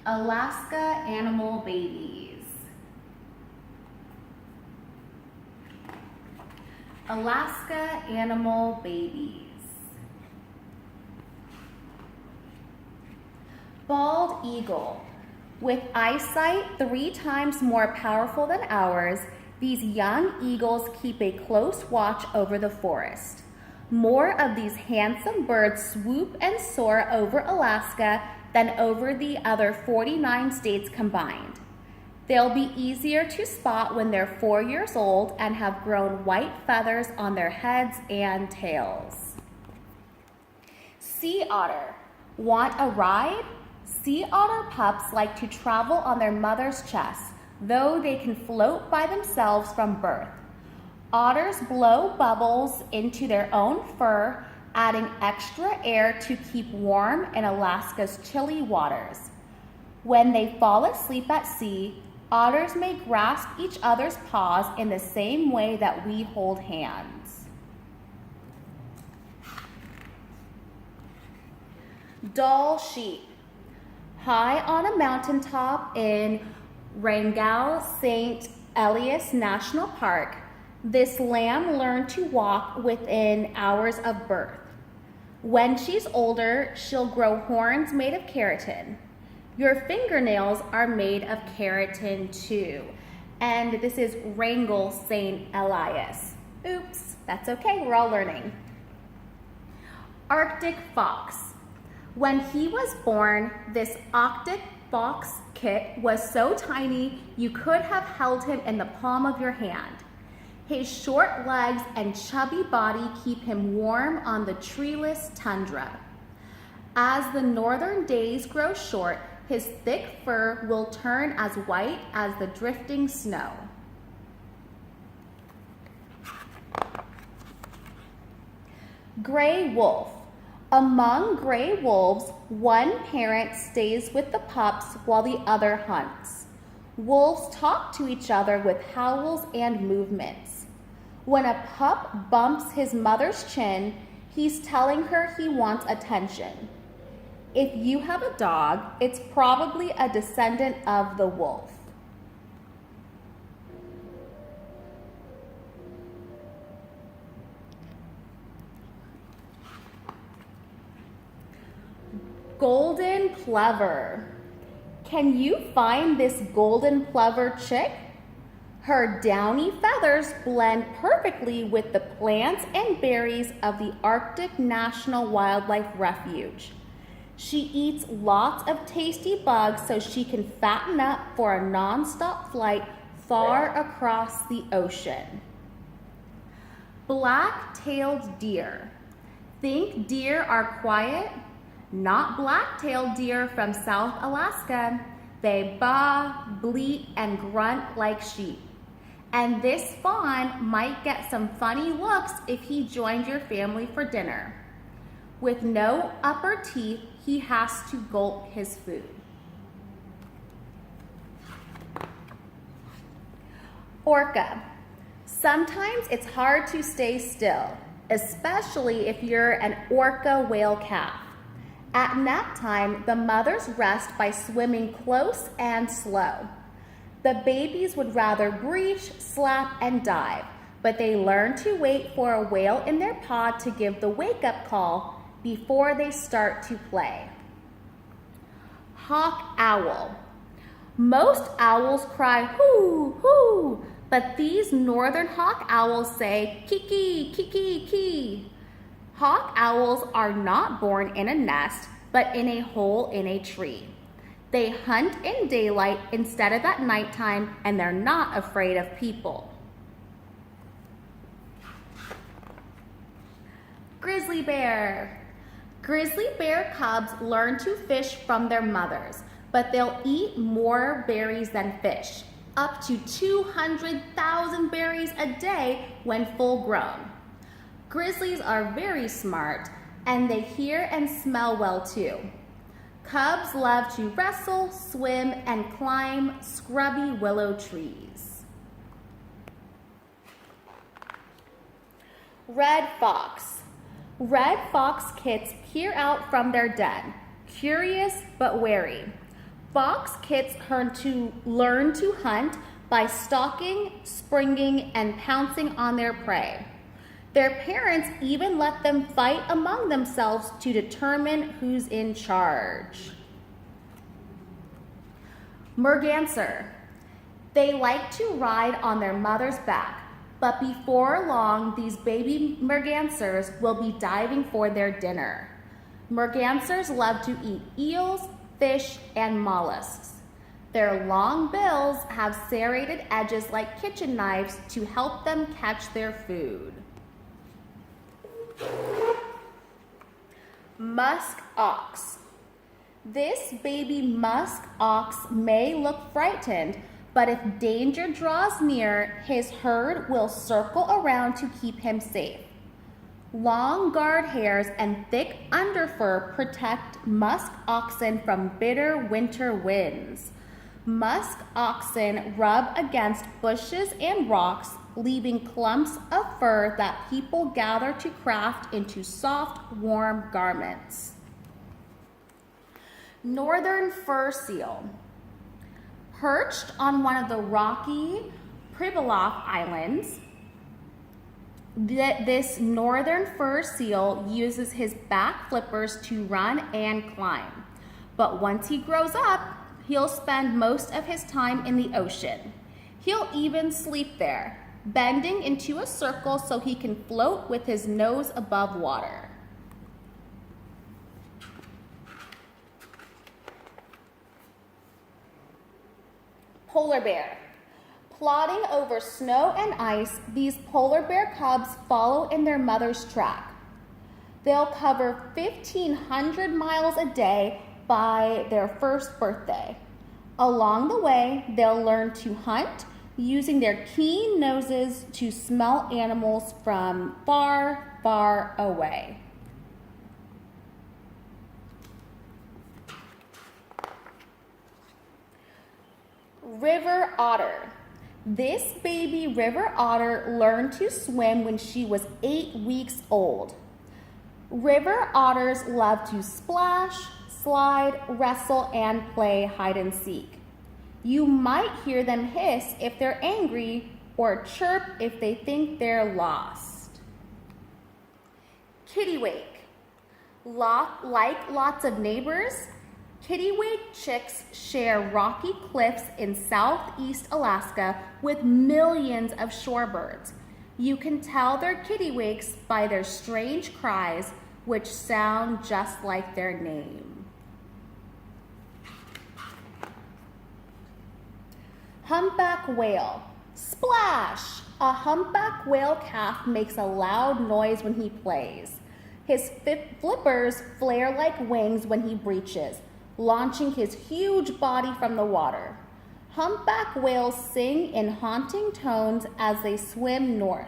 Alaska animal babies. Alaska animal babies. Bald eagle. With eyesight 3 times more powerful than ours, these young eagles keep a close watch over the forest. More of these handsome birds swoop and soar over Alaska than over the other 49 states combined. They'll be easier to spot when they're 4 years old and have grown white feathers on their heads and tails. Sea otter. Want a ride? Sea otter pups like to travel on their mother's chest, though they can float by themselves from birth. Otters blow bubbles into their own fur, adding extra air to keep warm in Alaska's chilly waters. When they fall asleep at sea, otters may grasp each other's paws in the same way that we hold hands. Dall sheep. High on a mountaintop in Wrangell St. Elias National Park, this lamb learned to walk within hours of birth. When she's older, she'll grow horns made of keratin. Your fingernails are made of keratin too. And this is Wrangell St. Elias. Oops, that's okay, we're all learning. Arctic fox. When he was born, this Arctic fox kit was so tiny you could have held him in the palm of your hand. His short legs and chubby body keep him warm on the treeless tundra. As the northern days grow short, his thick fur will turn as white as the drifting snow. Gray wolf. Among gray wolves, one parent stays with the pups while the other hunts. Wolves talk to each other with howls and movements. When a pup bumps his mother's chin, he's telling her he wants attention. If you have a dog, it's probably a descendant of the wolf. Golden plover. Can you find this golden plover chick? Her downy feathers blend perfectly with the plants and berries of the Arctic National Wildlife Refuge. She eats lots of tasty bugs so she can fatten up for a non-stop flight far across the ocean. Black-tailed deer. Think deer are quiet? Not black-tailed deer from South Alaska. They baa, bleat, and grunt like sheep. And this fawn might get some funny looks if he joined your family for dinner. With no upper teeth, he has to gulp his food. Orca. Sometimes it's hard to stay still, especially if you're an orca whale calf. At nap time, the mothers rest by swimming close and slow. The babies would rather breach, slap, and dive, but they learn to wait for a whale in their pod to give the wake-up call before they start to play. Hawk owl. Most owls cry hoo, hoo, but these northern hawk owls say kiki, kiki, ki. Hawk owls are not born in a nest, but in a hole in a tree. They hunt in daylight instead of at nighttime, and they're not afraid of people. Grizzly bear. Grizzly bear cubs learn to fish from their mothers, but they'll eat more berries than fish, up to 200,000 berries a day when full grown. Grizzlies are very smart, and they hear and smell well too. Cubs love to wrestle, swim, and climb scrubby willow trees. Red fox. Red fox kits peer out from their den, curious but wary. Fox kits learn to hunt by stalking, springing, and pouncing on their prey. Their parents even let them fight among themselves to determine who's in charge. Merganser. They like to ride on their mother's back, but before long, these baby mergansers will be diving for their dinner. Mergansers love to eat eels, fish, and mollusks. Their long bills have serrated edges like kitchen knives to help them catch their food. Musk ox. This baby musk ox may look frightened, but if danger draws near, his herd will circle around to keep him safe. Long guard hairs and thick underfur protect musk oxen from bitter winter winds. Musk oxen rub against bushes and rocks, leaving clumps of fur that people gather to craft into soft, warm garments. Northern fur seal. Perched on one of the rocky Pribilof Islands, this northern fur seal uses his back flippers to run and climb. But once he grows up, he'll spend most of his time in the ocean. He'll even sleep there, bending into a circle so he can float with his nose above water. Polar bear. Plodding over snow and ice, these polar bear cubs follow in their mother's track. They'll cover 1,500 miles a day by their first birthday. Along the way, they'll learn to hunt, using their keen noses to smell animals from far, far away. River otter. This baby river otter learned to swim when she was 8 weeks old. River otters love to splash, slide, wrestle, and play hide and seek. You might hear them hiss if they're angry or chirp if they think they're lost. Kittiwake. Like lots of neighbors, kittiwake chicks share rocky cliffs in southeast Alaska with millions of shorebirds. You can tell they're kittiwakes by their strange cries, which sound just like their name. Humpback whale. Splash! A humpback whale calf makes a loud noise when he plays. His flippers flare like wings when he breaches, launching his huge body from the water. Humpback whales sing in haunting tones as they swim north.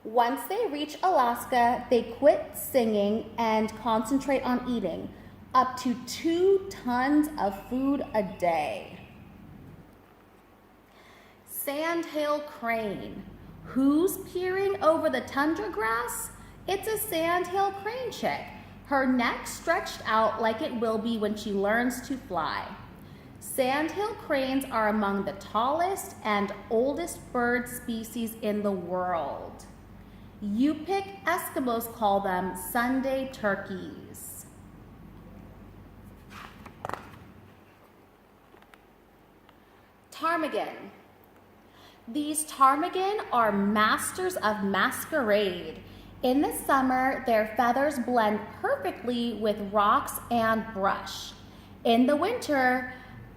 Once they reach Alaska, they quit singing and concentrate on eating, up to 2 tons of food a day. Sandhill crane. Who's peering over the tundra grass? It's a sandhill crane chick. Her neck stretched out like it will be when she learns to fly. Sandhill cranes are among the tallest and oldest bird species in the world. Yupik Eskimos call them Sunday turkeys. Ptarmigan. These ptarmigan are masters of masquerade. In the summer, their feathers blend perfectly with rocks and brush. In the winter,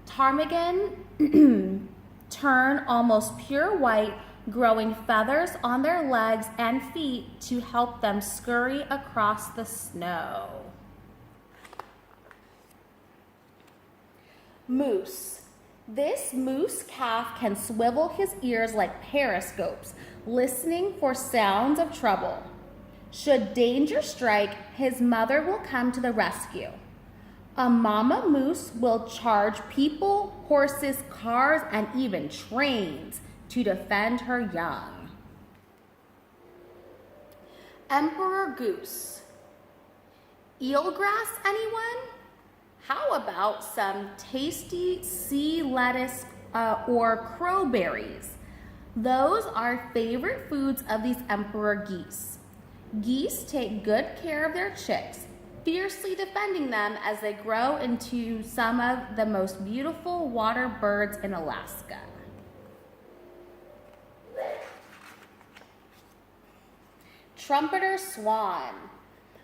ptarmigan turn almost pure white, growing feathers on their legs and feet to help them scurry across the snow. Moose. This moose calf can swivel his ears like periscopes, listening for sounds of trouble. Should danger strike, his mother will come to the rescue. A mama moose will charge people, horses, cars, and even trains to defend her young. Emperor goose. Eelgrass, anyone? How about some tasty sea lettuce or crowberries? Those are favorite foods of these emperor geese. Geese take good care of their chicks, fiercely defending them as they grow into some of the most beautiful water birds in Alaska. Trumpeter swan.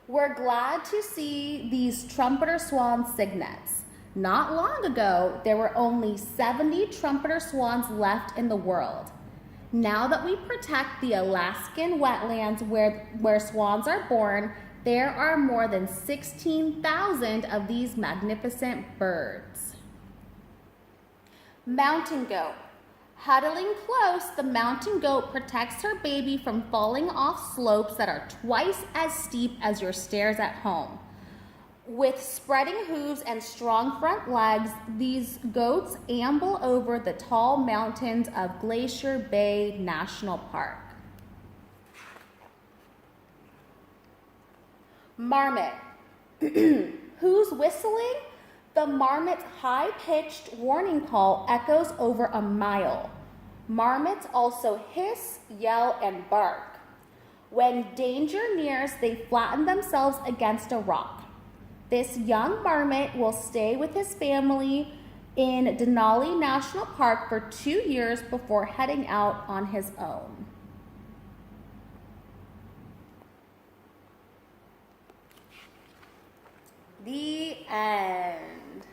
We're glad to see these trumpeter swan cygnets. Not long ago, there were only 70 trumpeter swans left in the world. Now that we protect the Alaskan wetlands where swans are born, there are more than 16,000 of these magnificent birds. Mountain goat. Huddling close, the mountain goat protects her baby from falling off slopes that are twice as steep as your stairs at home. With spreading hooves and strong front legs, these goats amble over the tall mountains of Glacier Bay National Park. Marmot. Who's whistling? The marmot's high-pitched warning call echoes over a mile. Marmots also hiss, yell, and bark. When danger nears, they flatten themselves against a rock. This young marmot will stay with his family in Denali National Park for 2 years before heading out on his own. The end.